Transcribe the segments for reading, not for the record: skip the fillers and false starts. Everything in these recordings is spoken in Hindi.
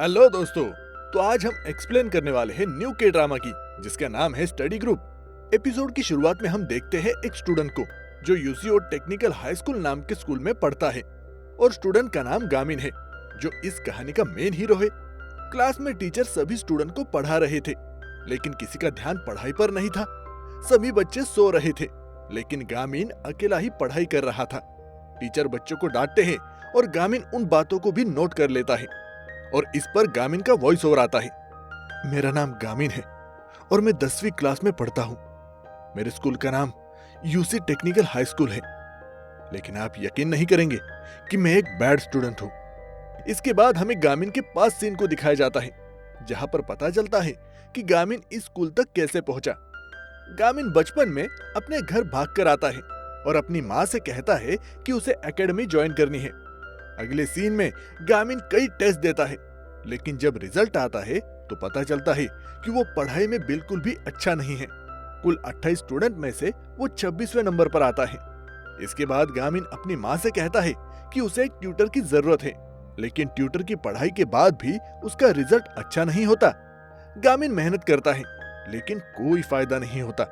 हेलो दोस्तों। तो आज हम एक्सप्लेन करने वाले हैं न्यू के ड्रामा की, जिसका नाम है स्टडी ग्रुप। एपिसोड की शुरुआत में हम देखते हैं एक स्टूडेंट को जो यूसीओ टेक्निकल हाई स्कूल नाम के स्कूल में पढ़ता है और स्टूडेंट का नाम गामिन है, जो इस कहानी का मेन हीरो है। क्लास में टीचर सभी स्टूडेंट को पढ़ा रहे थे, लेकिन किसी का ध्यान पढ़ाई पर नहीं था। सभी बच्चे सो रहे थे, लेकिन गामिन अकेला ही पढ़ाई कर रहा था। टीचर बच्चों को डांटते हैं और गामिन उन बातों को भी नोट कर लेता है और इस पर गामिन का वॉइस ओवर आता है। मेरा नाम गामिन है और मैं 10वीं क्लास में पढ़ता हूँ। मेरे स्कूल का नाम यूसी टेक्निकल हाई स्कूल है, लेकिन आप यकीन नहीं करेंगे कि मैं एक बैड स्टूडेंट हूँ। इसके बाद हमें गामिन के पास सीन को दिखाया जाता है, जहाँ पर पता चलता है कि गामिन इस स्कूल तक कैसे पहुंचा। गामिन बचपन में अपने घर भागकर आता है और अपनी माँ से कहता है कि उसे एकेडमी ज्वाइन करनी है। अगले सीन में गामिन कई टेस्ट देता है, लेकिन जब रिजल्ट आता है तो पता चलता है कि वो पढ़ाई में बिल्कुल भी अच्छा नहीं है। कुल 28 स्टूडेंट में से वो 26वें नंबर पर आता है। इसके बाद गामिन अपनी माँ से कहता है कि उसे एक ट्यूटर की जरूरत है, लेकिन ट्यूटर की पढ़ाई के बाद भी उसका रिजल्ट अच्छा नहीं होता। गामिन मेहनत करता है, लेकिन कोई फायदा नहीं होता।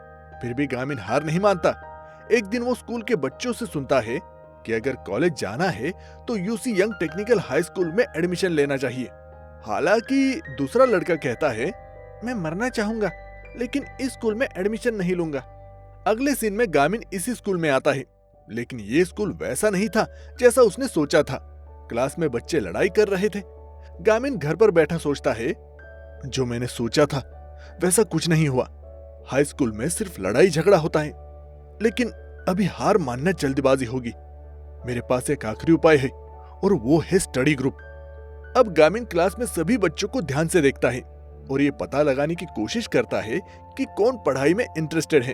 फिर भी गामिन हार नहीं मानता। एक दिन वो स्कूल के बच्चों से सुनता है कि अगर कॉलेज जाना है तो UC young technical high school में एडमिशन लेना चाहिए। हालांकि दूसरा लड़का कहता है, मैं मरना चाहूंगा लेकिन इस स्कूल में एडमिशन नहीं लूंगा। अगले सीन में गामिन इसी स्कूल में आता है, लेकिन ये स्कूल वैसा नहीं था जैसा उसने सोचा था। क्लास में बच्चे लड़ाई कर रहे थे। गामिन घर पर बैठा सोचता है, जो मैंने सोचा था वैसा कुछ नहीं हुआ। हाई स्कूल में सिर्फ लड़ाई झगड़ा होता है, लेकिन अभी हार मानना जल्दबाजी होगी। मेरे पास एक आखिरी उपाय है और वो है स्टडी ग्रुप। अब गामिन क्लास में सभी बच्चों को ध्यान से देखता है और ये पता लगाने की कोशिश करता है कि कौन पढ़ाई में इंटरेस्टेड है।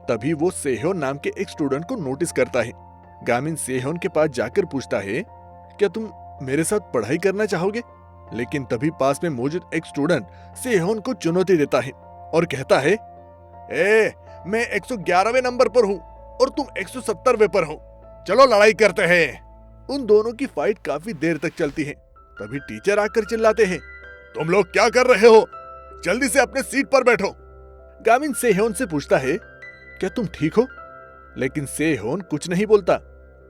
तभी वो सेहोन नाम के एक स्टूडेंट को नोटिस करता है। गामिन सेहोन के पास जाकर पूछता है, क्या तुम मेरे साथ पढ़ाई करना चाहोगे? लेकिन तभी पास में मौजूद एक स्टूडेंट सेहोन को चुनौती देता है और कहता है, मैं 111वें नंबर पर हूँ और तुम 170वें पर हो। चलो लड़ाई करते हैं। उन दोनों की फाइट काफी देर तक चलती है। तभी टीचर आकर चिल्लाते हैं, तुम लोग क्या कर रहे हो? जल्दी से अपने सीट पर बैठो। गामिन सेहोन से पूछता है, क्या तुम ठीक हो? लेकिन सेहोन कुछ नहीं बोलता।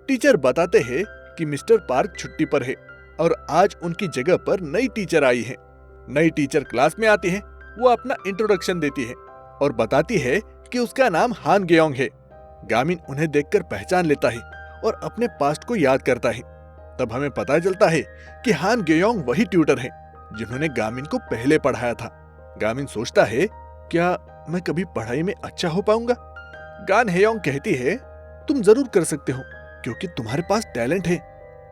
टीचर बताते हैं कि मिस्टर पार्क छुट्टी पर है और आज उनकी जगह पर नई टीचर आई है। नई टीचर क्लास में आती है। वो अपना इंट्रोडक्शन देती है और बताती है कि उसका नाम हान गेयोंग है। गामिन उन्हें देखकर पहचान लेता है और अपने पास्ट को याद करता है। तब हमें पता चलता है कि हान गेयोंग वही ट्यूटर है जिन्होंने गामिन को पहले पढ़ाया था। गामिन सोचता है, क्या मैं कभी पढ़ाई में अच्छा हो पाऊंगा? गान हेयोंग कहती है, तुम जरूर कर सकते हो क्योंकि तुम्हारे पास टैलेंट है।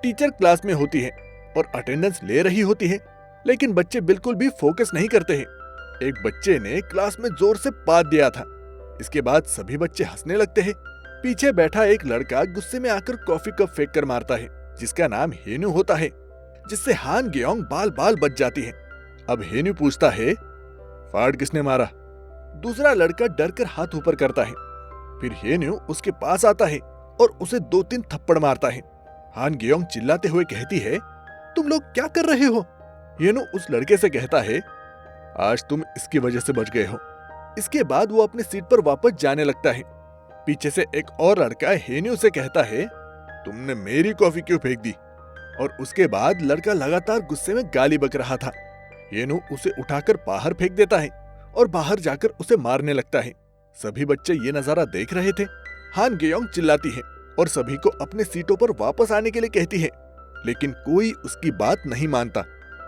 टीचर क्लास में होती है और अटेंडेंस ले रही होती है, लेकिन बच्चे बिल्कुल भी फोकस नहीं करते हैं। एक बच्चे ने क्लास में जोर से पाद दिया था। इसके बाद सभी बच्चे हंसने लगते हैं। पीछे बैठा एक लड़का गुस्से में आकर कॉफी कप फेंक कर मारता है, जिसका नाम हेन्यू होता है, जिससे हान गेयोंग बाल बाल बच जाती है। अब हेन्यू पूछता है, फाड़ किसने मारा? दूसरा लड़का डरकर हाथ ऊपर करता है। फिर हेन्यू उसके पास आता है और उसे 2-3 थप्पड़ मारता है। हान गेयोंग चिल्लाते हुए कहती है, तुम लोग क्या कर रहे हो? हेन्यू उस लड़के से कहता है, आज तुम इसकी वजह से बच गए हो। इसके बाद वो अपनी सीट पर वापस जाने लगता है। पीछे से एक और लड़का हेन्यू से कहता है, तुमने मेरी कॉफी क्यों फेंक दी? और उसके बाद लड़का लगातार गुस्से में गाली बक रहा था। हेन्यू उसे उठाकर बाहर फेंक देता है और बाहर जाकर उसे मारने लगता है। सभी बच्चे ये नजारा देख रहे थे। हान गेयोंग चिल्लाती है और सभी को अपने सीटों पर वापस आने के लिए कहती है, लेकिन कोई उसकी बात नहीं मानता।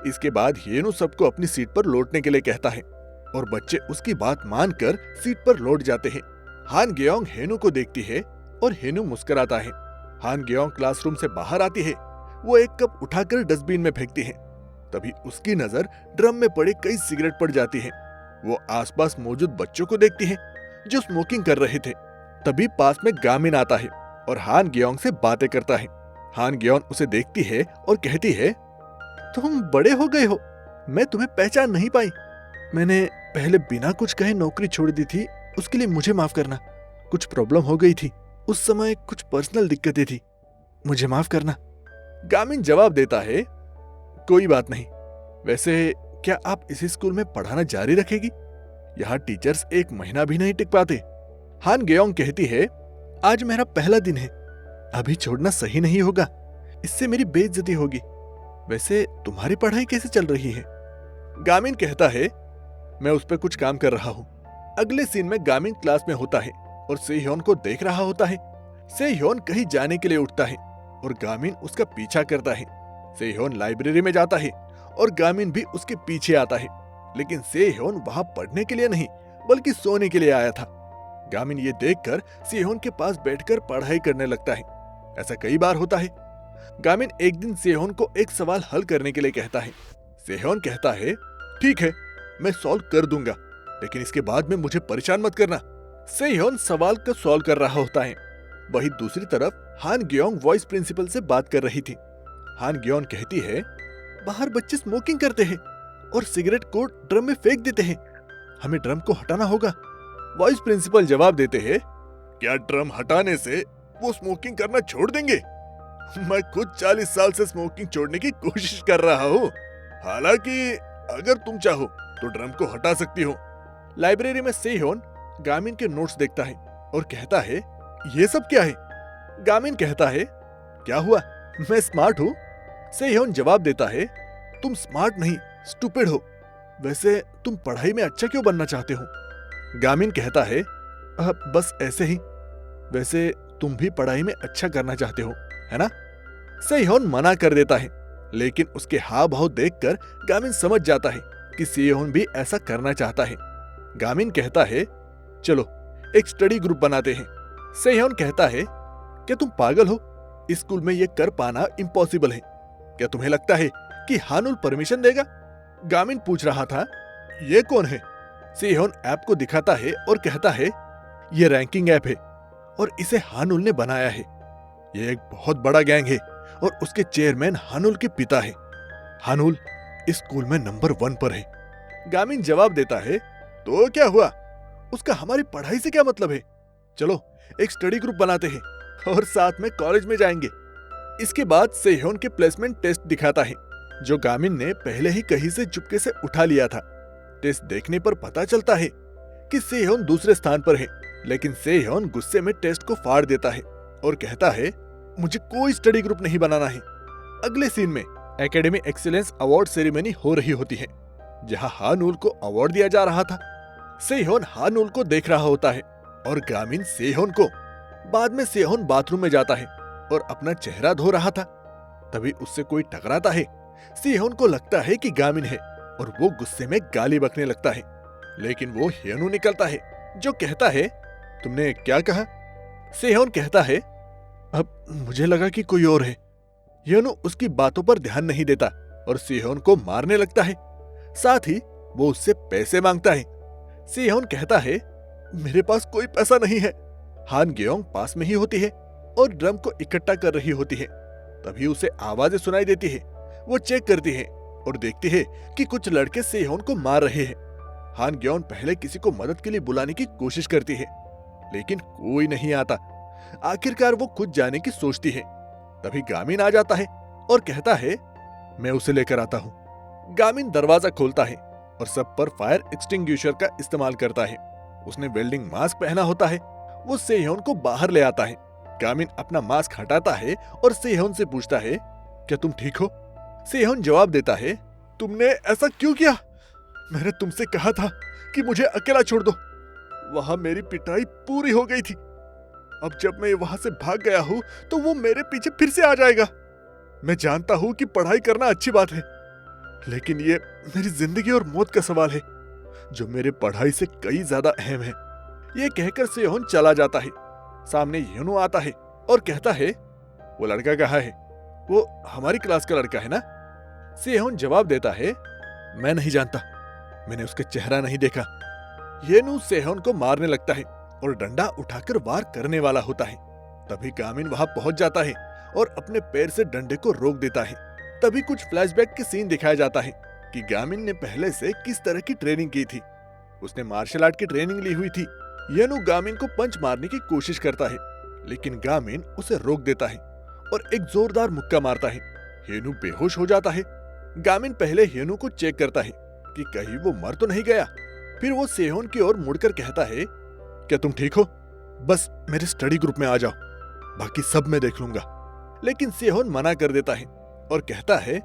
इसके बाद हेन्यू सबको अपनी सीट पर लौटने के लिए कहता है और बच्चे उसकी बात मानकर सीट पर लौट जाते हैं। हान गेयोंग हेन्यू को देखती है और हेन्यू मुस्कुराता है। हान गेयोंग क्लासरूम से बाहर आती है। वो एक कप उठाकर डस्टबिन में फेंकती है। तभी उसकी नजर ड्रम में पड़े कई सिगरेट पड़ जाती है। वो आसपास मौजूद बच्चों को देखती है जो स्मोकिंग कर रहे थे। तभी पास में गामिन आता है और हान गेयोंग से बातें करता है। हान गेयोंग उसे देखती है और कहती है, तुम बड़े हो गए हो, मैं तुम्हें पहचान नहीं पाई। मैंने पहले बिना कुछ कहे नौकरी छोड़ दी थी, उसके लिए मुझे माफ करना। कुछ प्रॉब्लम हो गई थी, उस समय कुछ पर्सनल दिक्कतें थी, मुझे माफ करना। गामिन जवाब देता है, कोई बात नहीं, वैसे क्या आप इसी स्कूल में पढ़ाना जारी रखेगी? यहाँ टीचर्स एक महीना भी नहीं टिक पाते। हान गेयोंग कहती है, आज मेरा पहला दिन है, अभी छोड़ना सही नहीं होगा, इससे मेरी बेइज्जती होगी। वैसे तुम्हारी पढ़ाई कैसे चल रही है? गामिन कहता है, मैं उस पर कुछ काम कर रहा हूँ। अगले सीन में गामिन क्लास में होता है और सेह्योन को देख रहा होता है। सेह्योन कहीं जाने के लिए उठता है और गामिन उसका पीछा करता है। सेह्योन लाइब्रेरी में जाता है और गामिन भी उसके पीछे आता है, लेकिन सेह्योन वहां पढ़ने के लिए नहीं बल्कि सोने के लिए आया था। गामिन ये देखकर सेह्योन के पास बैठकर पढ़ाई करने लगता है। ऐसा कई बार होता है। गामिन एक दिन सेह्योन को एक सवाल हल करने के लिए कहता है। सेह्योन कहता है, ठीक है, मैं सॉल्व कर दूंगा, लेकिन इसके बाद में मुझे परेशान मत करना। सेह्योन सवाल को सॉल्व कर रहा होता है। वहीं दूसरी तरफ हान गेयोंग वाइस प्रिंसिपल से बात कर रही थी। हान गेयोंग कहती है, बाहर बच्चे स्मोकिंग करते हैं और सिगरेट को ड्रम में फेंक देते हैं, हमें ड्रम को हटाना होगा। वाइस प्रिंसिपल जवाब देते हैं, क्या ड्रम हटाने से वो स्मोकिंग करना छोड़ देंगे? मैं खुद 40 साल से स्मोकिंग छोड़ने की कोशिश कर रहा हूँ। हालांकि अगर तुम चाहो तो ड्रम को हटा सकती हो। लाइब्रेरी में सेह्योन गामिन के नोट्स देखता है और कहता है, ये सब क्या है? गामिन कहता है, क्या हुआ, मैं स्मार्ट हूँ? सेह्योन जवाब देता है, तुम स्मार्ट नहीं, स्टूपिड हो। वैसे तुम पढ़ाई में अच्छा क्यों बनना चाहते हो? गामिन कहता है, बस ऐसे ही। वैसे तुम भी पढ़ाई में अच्छा करना चाहते हो, है ना? सेह्योन मना कर देता है, लेकिन उसके हाव भाव देखकर गामिन समझ जाता है कि सेह्योन भी ऐसा करना चाहता है। गामिन कहता है, चलो एक स्टडी ग्रुप बनाते हैं। सेह्योन कहता है, क्या तुम पागल हो? इस स्कूल में ये कर पाना इम्पॉसिबल है। क्या तुम्हें लगता है कि हानुल परमिशन देगा? गामिन पूछ रहा था, ये कौन है? सेह्योन ऐप को दिखाता है और कहता है, ये रैंकिंग ऐप है और इसे हानुल ने बनाया है। ये एक बहुत बड़ा गैंग है और उसके चेयरमैन हानुल के पिता है। हानुल इस स्कूल में नंबर 1 पर है। गामिन जवाब देता है, तो क्या हुआ? उसका हमारी पढ़ाई से क्या मतलब है? चलो एक स्टडी ग्रुप बनाते हैं और साथ में कॉलेज में जाएंगे। इसके बाद सेह्योन के प्लेसमेंट टेस्ट दिखाता है, जो गामिन ने पहले ही कहीं से चुपके से उठा लिया था। टेस्ट देखने पर पता चलता है कि सेह्योन दूसरे स्थान पर है, लेकिन सेह्योन गुस्से में टेस्ट को फाड़ देता है और कहता है, मुझे कोई स्टडी ग्रुप नहीं बनाना है। अगले सीन में एकेडमी एक्सीलेंस अवार्ड सेरेमनी हो रही होती है, जहां हानुल को अवार्ड दिया जा रहा था। सेह्योन हानुल को देख रहा होता है और गामिन सेह्योन को। बाद में सेह्योन बाथरूम में जाता है और अपना चेहरा धो रहा था। तभी उससे कोई टकराता है। सेह्योन को लगता है कि गामिन है और वो गुस्से में गाली बकने लगता है, लेकिन वो ह्योनु निकलता है, जो कहता है, तुमने क्या कहा? सेह्योन कहता है, अब मुझे लगा कि कोई और है। ह्योनु उसकी बातों पर ध्यान नहीं देता और सेह्योन को मारने लगता है। साथ ही वो उससे पैसे मांगता है। सेह्योन कहता है, मेरे पास कोई पैसा नहीं है। हान गेयोंग पास में ही होती है और ड्रम को इकट्ठा कर रही होती है। तभी उसे आवाजें सुनाई देती है। वो चेक करती है और देखती है कि कुछ लड़के सेह्योन को मार रहे हैं। हान गेयोंग पहले किसी को मदद के लिए बुलाने की कोशिश करती है, लेकिन कोई नहीं आता। आखिरकार वो खुद जाने की सोचती है। तभी गामिन आ जाता है और कहता है, मैं उसे लेकर आता हूँ। गामिन दरवाजा खोलता है और सब पर फायर एक्सटिंग्विशर का इस्तेमाल करता है। उसने वेल्डिंग मास्क पहना होता है। वो सेह्योन को बाहर ले आता है। गामिन अपना मास्क हटाता है और सेह्योन से पूछता है, क्या तुम ठीक हो? सेह्योन जवाब देता है, तुमने ऐसा क्यों किया? मैंने तुमसे कहा था कि मुझे अकेला छोड़ दो। वहां मेरी पिटाई पूरी हो गई थी। अब जब मैं वहां से भाग गया हूं तो वो मेरे पीछे फिर से आ जाएगा। मैं जानता हूं कि पढ़ाई करना अच्छी बात है, लेकिन ये मेरी जिंदगी और मौत का सवाल है, जो मेरे पढ़ाई से कई ज्यादा अहम है। ये कहकर सेह्योन चला जाता है। सामने ह्योनु आता है और कहता है, वो लड़का कहाँ है? वो हमारी क्लास का लड़का है ना? सेह्योन जवाब देता है, मैं नहीं जानता, मैंने उसका चेहरा नहीं देखा। ह्योनु सेह्योन को मारने लगता है और डंडा उठाकर वार करने वाला होता है। तभी गामिन वहां पहुंच जाता है और अपने पैर से डंडे को रोक देता है। तभी कुछ फ्लैशबैक के सीन दिखाया जाता है कि गामिन ने पहले से किस तरह की ट्रेनिंग की थी। उसने मार्शल आर्ट की ट्रेनिंग ली हुई थी। ह्योनु गामिन को पंच मारने की कोशिश करता है, लेकिन गामिन उसे रोक देता है और एक जोरदार मुक्का मारता है। ह्योनु बेहोश हो जाता है। गामिन पहले हेनू को चेक करता है कि कहीं वो मर तो नहीं गया। फिर वो सेहोन की ओर मुड़कर कहता है, क्या तुम ठीक हो? बस मेरे स्टडी ग्रुप में आ जाओ, बाकी सब मैं देख लूंगा। लेकिन सेहोन मना कर देता है और कहता है,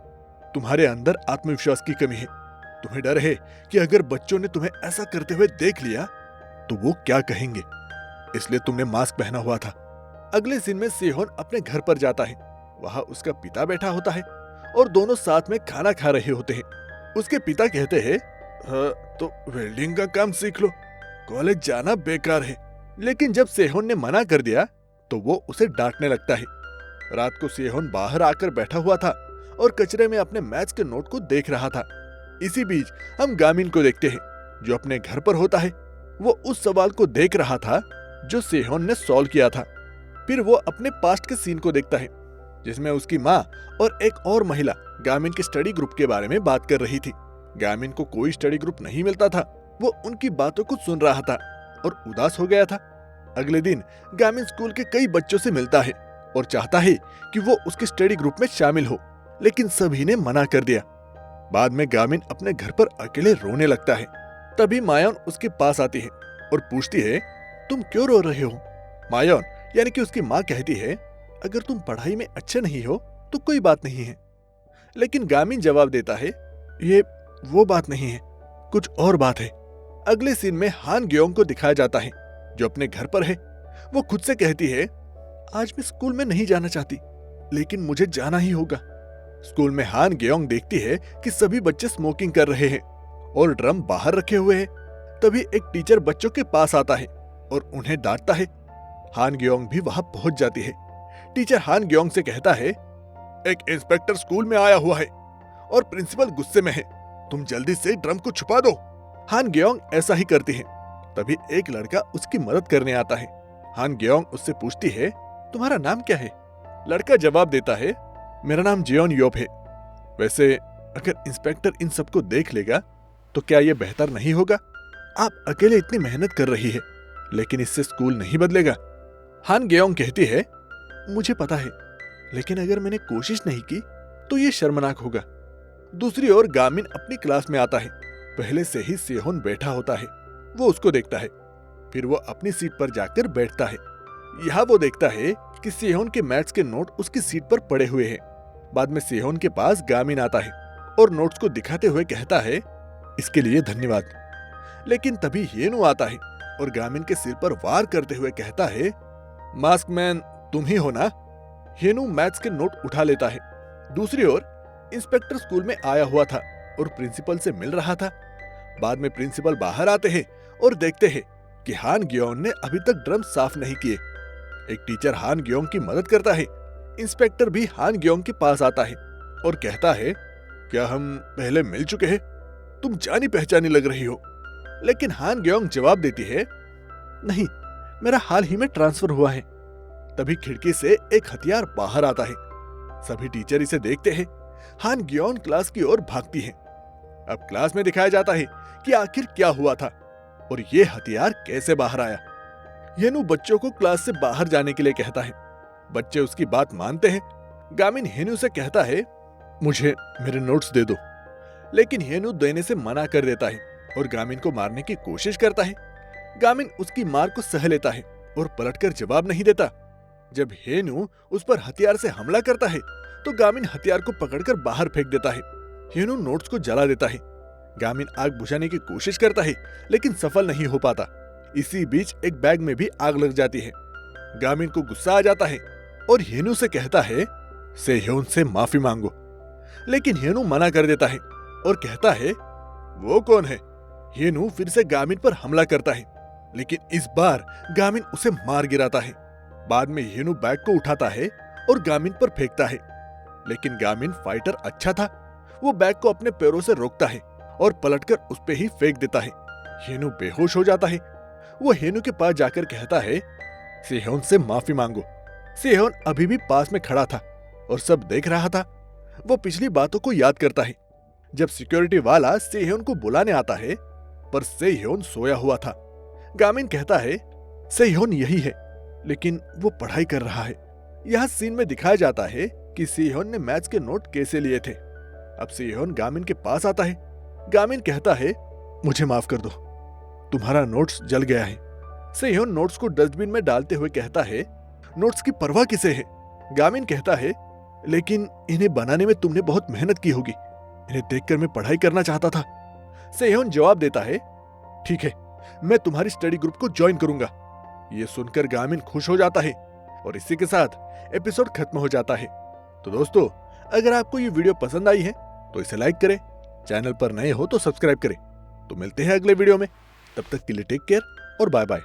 तुम्हारे अंदर आत्मविश्वास की कमी है। तुम्हें डर है कि अगर बच्चों ने तुम्हें ऐसा करते हुए देख लिया तो वो क्या कहेंगे, इसलिए तुमने मास्क पहना हुआ था। अगले सीन में सेहोन अपने घर पर जाता है। वहां उसका पिता बैठा होता है और दोनों साथ में खाना खा रहे होते हैं। उसके पिता कहते हैं, हाँ, तो वेल्डिंग का काम सीख लो, कॉलेज जाना बेकार है। लेकिन जब सेहोन ने मना कर दिया तो वो उसे डांटने लगता है। रात को सेहोन बाहर आकर बैठा हुआ था और कचरे में अपने मैथ्स के नोट को देख रहा था। इसी बीच हम गामिन को देखते हैं, जो अपने घर पर होता है। वो उस सवाल को देख रहा था जो सेहोन ने सॉल्व किया था। फिर वो अपने पास्ट के सीन को देखता है, जिसमें उसकी माँ और एक और महिला गामिन के स्टडी ग्रुप के बारे में बात कर रही थी। गामिन को कोई स्टडी ग्रुप नहीं मिलता था। वो उनकी बातों को सुन रहा था और उदास हो गया था। अगले दिन गामिन स्कूल के कई बच्चों से मिलता है और चाहता है कि वो उसके स्टडी ग्रुप में शामिल हो, लेकिन सभी ने मना कर दिया। बाद में गामिन अपने घर पर अकेले रोने लगता है। तभी मायोन उसके पास आती है और पूछती है, तुम क्यों रो रहे हो? मायोन यानी कि उसकी माँ कहती है, अगर तुम पढ़ाई में अच्छे नहीं हो तो कोई बात नहीं है। लेकिन गामिन जवाब देता है, ये वो बात नहीं है, कुछ और बात है। अगले सीन में हान ग्योंग को दिखाया जाता है, जो अपने घर पर है। वो खुद से कहती है, आज मैं स्कूल में नहीं जाना चाहती, लेकिन मुझे जाना ही होगा। स्कूल में हान ग्योंग देखती है कि सभी बच्चे स्मोकिंग कर रहे हैं और ड्रम बाहर रखे हुए हैं। तभी एक टीचर बच्चों के पास आता है और उन्हें डांटता है। हान ग्योंग भी वहां पहुंच जाती है। टीचर हान ग्योंग से कहता है, एक इंस्पेक्टर स्कूल में आया हुआ है और प्रिंसिपल गुस्से में है, तुम जल्दी से ड्रम को छुपा दो। हान ग्योंग ऐसा ही करती है। तभी एक लड़का उसकी मदद करने आता है। हान ग्योंग उससे पूछती है, तुम्हारा नाम क्या है? लड़का जवाब देता है, मेरा नाम जियोन योप है। वैसे अगर इंस्पेक्टर इन सबको देख लेगा तो क्या यह बेहतर नहीं होगा? आप अकेले इतनी मेहनत कर रही है, लेकिन इससे स्कूल नहीं बदलेगा। हान ग्योंग कहती है, मुझे पता है, लेकिन अगर मैंने कोशिश नहीं की तो ये शर्मनाक होगा। दूसरी ओर गामिन अपनी क्लास में आता है। पहले से ही सेहोन बैठा होता है। वो उसको देखता है, फिर वो अपनी सीट पर जाकर बैठता है। यहाँ वो देखता है कि सेहोन के मैथ्स के नोट उसकी सीट पर पड़े हुए हैं। बाद में सेहोन के पास गामिन आता है और नोट्स को दिखाते हुए कहता है, इसके लिए धन्यवाद। लेकिन तभी हेनू आता है और गामिन के सिर पर वार करते हुए कहता है, मास्क मैन तुम ही हो ना? हेनू मैथ्स के नोट उठा लेता है। दूसरी ओर इंस्पेक्टर स्कूल में आया हुआ था और प्रिंसिपल से मिल रहा था। बाद में प्रिंसिपल बाहर आते हैं और देखते हैं कि हान ग्योंग ने अभी तक ड्रम साफ नहीं किए। एक टीचर हान ग्योंग की मदद करता है। इंस्पेक्टर भी हान ग्योंग के पास आता है और कहता है, क्या हम पहले मिल चुके हैं? तुम जानी पहचानी लग रही हो। लेकिन हान ग्योंग जवाब देती है, नहीं, मेरा हाल ही में ट्रांसफर हुआ है। तभी खिड़की से एक हथियार बाहर आता है। सभी टीचर इसे देखते हैं। हान ग्योंग क्लास की ओर भागती है। अब क्लास में दिखाया जाता है कि आखिर क्या हुआ था और ये हथियार कैसे बाहर आया। हेनू बच्चों को क्लास से बाहर जाने के लिए कहता है। बच्चे उसकी बात मानते हैं। गामिन हेनू से कहता है, मुझे मेरे नोट्स दे दो। लेकिन हेनू देने से मना कर देता है और गामिन को मारने की कोशिश करता है। गामिन उसकी मार को सह लेता है और पलटकर जवाब नहीं देता। जब हेनू उस पर हथियार से हमला करता है तो गामिन हथियार को पकड़कर बाहर फेंक देता है। हेनू नोट्स को जला देता है। गामिन आग बुझाने की कोशिश करता है, लेकिन सफल नहीं हो पाता। इसी बीच एक बैग में भी आग लग जाती है। गामिन को गुस्सा आ जाता है और हेनू से कहता है, सेह्योन से माफी मांगो। लेकिन हेनू मना कर देता है और कहता है, वो कौन है? हेनू फिर से गामिन पर हमला करता है, लेकिन इस बार गामिन उसे मार गिराता है। बाद में हेनू बैग को उठाता है और गामिन पर फेंकता है, लेकिन गामिन फाइटर अच्छा था। वो बैग को अपने पैरों से रोकता है और पलटकर उस पे ही फेंक देता है। हेनू बेहोश हो जाता है। वो हेनू के पास जाकर कहता है, सेह्योन से माफी मांगो। सेह्योन अभी भी पास में खड़ा था और सब देख रहा था। वो पिछली बातों को याद करता है। जब सिक्योरिटी वाला सेह्योन को बुलाने आता है, पर सेह्योन सोया हुआ था। गामिन कहता है, सेह्योन यही है, लेकिन वो पढ़ाई कर रहा है। यहाँ सीन में दिखाया जाता है कि सेह्योन ने मैथ्स के नोट कैसे लिए थे। अब सेयोन गामिन के पास आता है। गामिन कहता है, मुझे माफ कर दो, तुम्हारा नोट्स जल गया है। सेयोन नोट्स को डस्टबिन में डालते हुए कहता है, नोट्स की परवाह किसे है? गामिन कहता है, लेकिन इन्हें बनाने में तुमने बहुत मेहनत की होगी, इन्हें देखकर मैं पढ़ाई करना चाहता था। सेयोन जवाब देता है, ठीक है, मैं तुम्हारी स्टडी ग्रुप को ज्वाइन करूंगा। ये सुनकर गामिन खुश हो जाता है और इसी के साथ एपिसोड खत्म हो जाता है। तो दोस्तों, अगर आपको ये वीडियो पसंद आई है तो इसे लाइक करें, चैनल पर नए हो तो सब्सक्राइब करें। तो मिलते हैं अगले वीडियो में, तब तक के लिए टेक केयर और बाय बाय।